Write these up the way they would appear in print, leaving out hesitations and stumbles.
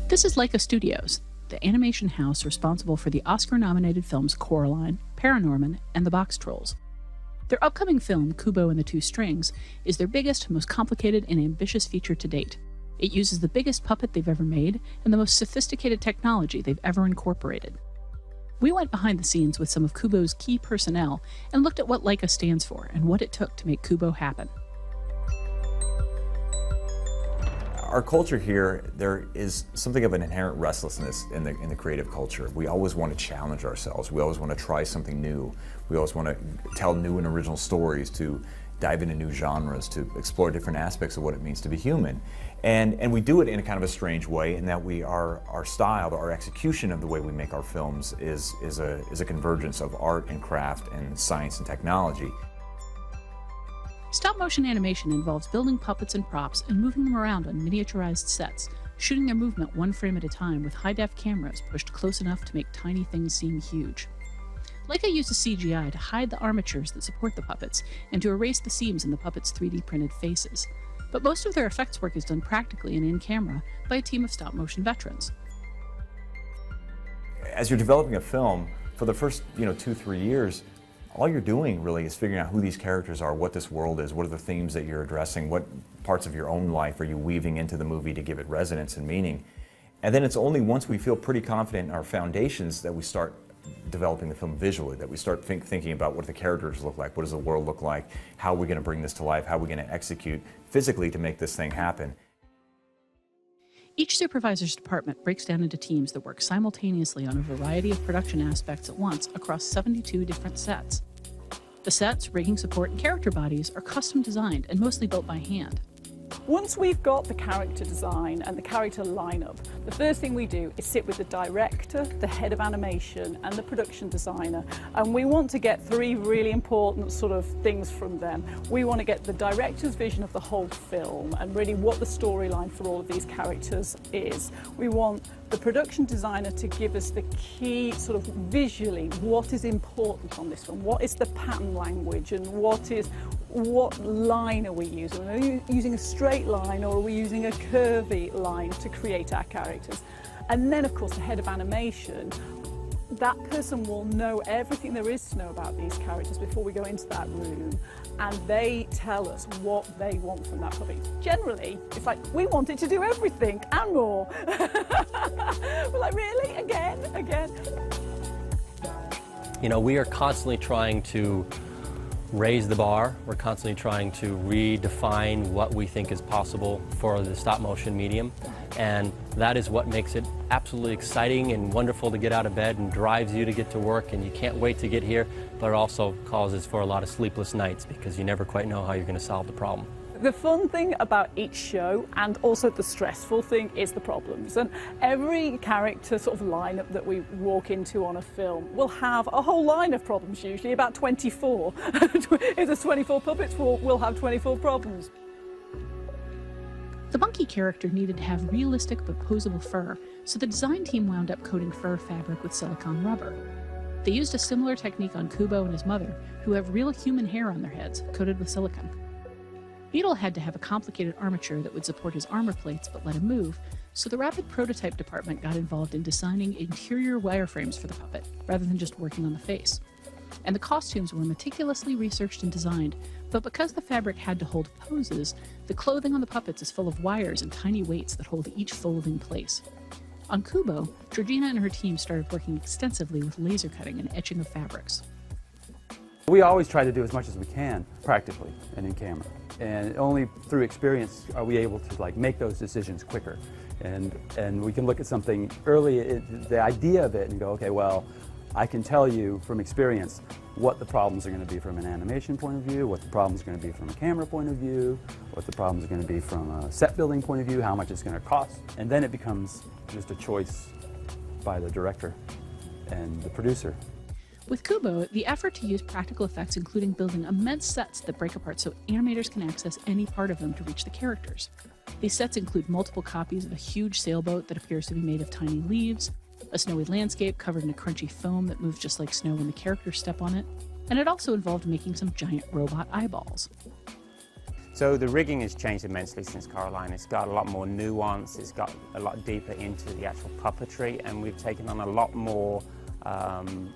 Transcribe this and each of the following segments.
This is Laika Studios, the animation house responsible for the Oscar-nominated films Coraline, Paranorman, and The Box Trolls. Their upcoming film, Kubo and the Two Strings, is their biggest, most complicated, and ambitious feature to date. It uses the biggest puppet they've ever made and the most sophisticated technology they've ever incorporated. We went behind the scenes with some of Kubo's key personnel and looked at what Laika stands for and what it took to make Kubo happen. Our culture here, there is something of an inherent restlessness in the creative culture. We always want to challenge ourselves. We always want to try something new. We always want to tell new and original stories, to dive into new genres, to explore different aspects of what it means to be human. And we do it in a kind of a strange way, in that our style, our execution of the way we make our films is a convergence of art and craft and science and technology. Stop-motion animation involves building puppets and props and moving them around on miniaturized sets, shooting their movement one frame at a time with high-def cameras pushed close enough to make tiny things seem huge. Laika uses CGI to hide the armatures that support the puppets and to erase the seams in the puppets' 3D printed faces. But most of their effects work is done practically and in-camera by a team of stop-motion veterans. As you're developing a film, for the first 2-3 years, all you're doing really is figuring out who these characters are, what this world is, what are the themes that you're addressing, what parts of your own life are you weaving into the movie to give it resonance and meaning. And then it's only once we feel pretty confident in our foundations that we start developing the film visually, that we start thinking about what the characters look like, what does the world look like, how are we going to bring this to life, how are we going to execute physically to make this thing happen. Each supervisor's department breaks down into teams that work simultaneously on a variety of production aspects at once across 72 different sets. The sets, rigging support, and character bodies are custom designed and mostly built by hand. Once we've got the character design and the character lineup, the first thing we do is sit with the director, the head of animation, and the production designer. And we want to get 3 really important sort of things from them. We want to get the director's vision of the whole film and really what the storyline for all of these characters is. We want the production designer to give us the key sort of visually what is important on this film, what is the pattern language, and what line are we using? Are we using a straight line, or are we using a curvy line to create our characters? And then of course the head of animation, that person will know everything there is to know about these characters before we go into that room, and they tell us what they want from that puppet. Generally, it's like, we want it to do everything and more. We're like, really? Again? We are constantly trying to raise the bar. We're constantly trying to redefine what we think is possible for the stop-motion medium, and that is what makes it absolutely exciting and wonderful to get out of bed and drives you to get to work, and you can't wait to get here, but it also causes for a lot of sleepless nights because you never quite know how you're going to solve the problem. The fun thing about each show, and also the stressful thing, is the problems. And every character sort of lineup that we walk into on a film will have a whole line of problems, usually about 24. If there's 24 puppets, we'll have 24 problems. The monkey character needed to have realistic but posable fur, so the design team wound up coating fur fabric with silicone rubber. They used a similar technique on Kubo and his mother, who have real human hair on their heads, coated with silicone. Beetle had to have a complicated armature that would support his armor plates but let him move, so the rapid prototype department got involved in designing interior wireframes for the puppet, rather than just working on the face. And the costumes were meticulously researched and designed, but because the fabric had to hold poses, the clothing on the puppets is full of wires and tiny weights that hold each fold in place. On Kubo, Georgina and her team started working extensively with laser cutting and etching of fabrics. We always try to do as much as we can, practically and in camera. And only through experience are we able to make those decisions quicker. And we can look at something early, the idea of it, and go, okay, well, I can tell you from experience what the problems are going to be from an animation point of view, what the problems are going to be from a camera point of view, what the problems are going to be from a set building point of view, how much it's going to cost. And then it becomes just a choice by the director and the producer. With Kubo, the effort to use practical effects including building immense sets that break apart so animators can access any part of them to reach the characters. These sets include multiple copies of a huge sailboat that appears to be made of tiny leaves, a snowy landscape covered in a crunchy foam that moves just like snow when the characters step on it, and it also involved making some giant robot eyeballs. So the rigging has changed immensely since Coraline. It's got a lot more nuance, it's got a lot deeper into the actual puppetry, and we've taken on a lot more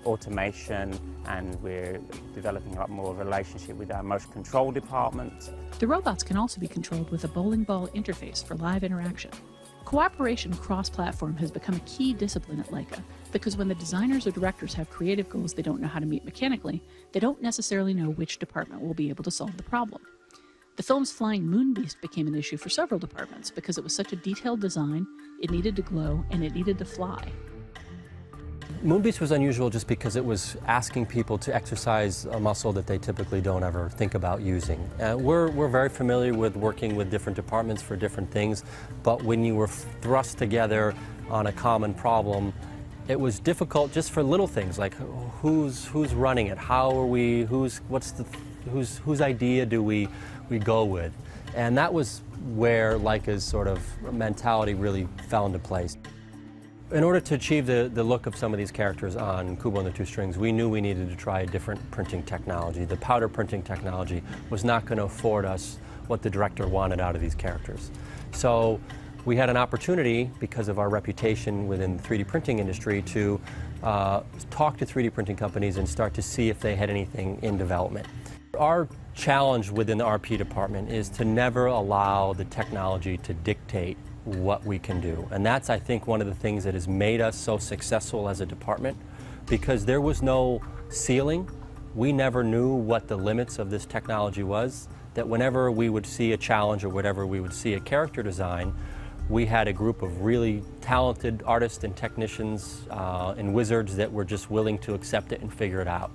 automation, and we're developing a lot more relationship with our motion control department. The robots can also be controlled with a bowling ball interface for live interaction. Cooperation cross-platform has become a key discipline at Laika, because when the designers or directors have creative goals they don't know how to meet mechanically, they don't necessarily know which department will be able to solve the problem. The film's flying moon beast became an issue for several departments because it was such a detailed design, it needed to glow, and it needed to fly. Moonbeast was unusual just because it was asking people to exercise a muscle that they typically don't ever think about using. We're very familiar with working with different departments for different things, but when you were thrust together on a common problem, it was difficult just for little things like who's running it, how are we, whose idea do we go with, and that was where Laika's sort of mentality really fell into place. In order to achieve the look of some of these characters on Kubo and the Two Strings, we knew we needed to try a different printing technology. The powder printing technology was not going to afford us what the director wanted out of these characters. So we had an opportunity, because of our reputation within the 3D printing industry, to talk to 3D printing companies and start to see if they had anything in development. Our challenge within the RP department is to never allow the technology to dictate what we can do. And that's, I think, one of the things that has made us so successful as a department, because there was no ceiling. We never knew what the limits of this technology was, that whenever we would see a challenge or whatever we would see a character design, we had a group of really talented artists and technicians and wizards that were just willing to accept it and figure it out.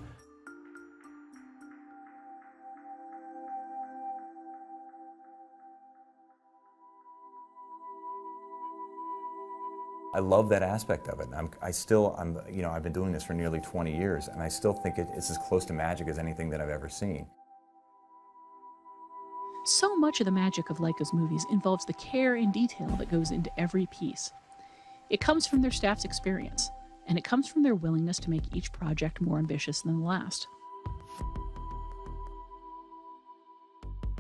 I love that aspect of it. I've been doing this for nearly 20 years, and I still think it's as close to magic as anything that I've ever seen. So much of the magic of Laika's movies involves the care and detail that goes into every piece. It comes from their staff's experience, and it comes from their willingness to make each project more ambitious than the last.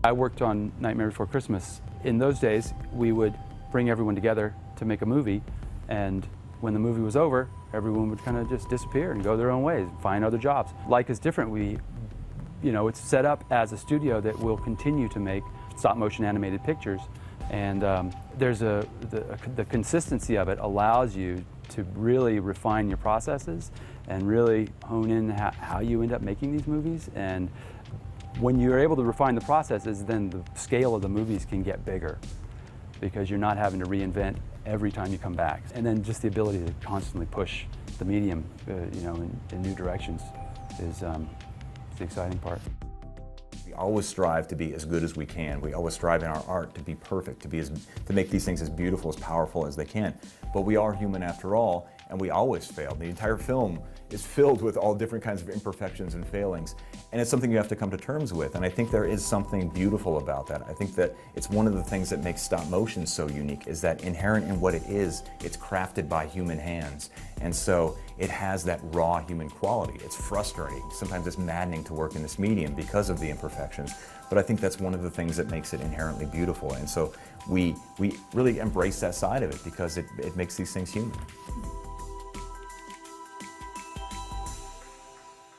I worked on Nightmare Before Christmas. In those days, we would bring everyone together to make a movie, and when the movie was over, everyone would kind of just disappear and go their own ways, find other jobs. Laika's different. It's set up as a studio that will continue to make stop-motion animated pictures, and the consistency of it allows you to really refine your processes and really hone in how you end up making these movies. And when you're able to refine the processes, then the scale of the movies can get bigger, because you're not having to reinvent every time you come back. And then just the ability to constantly push the medium in new directions is the exciting part. We always strive to be as good as we can. We always strive in our art to be perfect, to make these things as beautiful, as powerful as they can. But we are human after all, and we always fail. The entire film is filled with all different kinds of imperfections and failings, and it's something you have to come to terms with. And I think there is something beautiful about that. I think that it's one of the things that makes stop motion so unique, is that inherent in what it is, it's crafted by human hands. And so it has that raw human quality. It's frustrating. Sometimes it's maddening to work in this medium because of the imperfections. But I think that's one of the things that makes it inherently beautiful. And so we really embrace that side of it, because it makes these things human.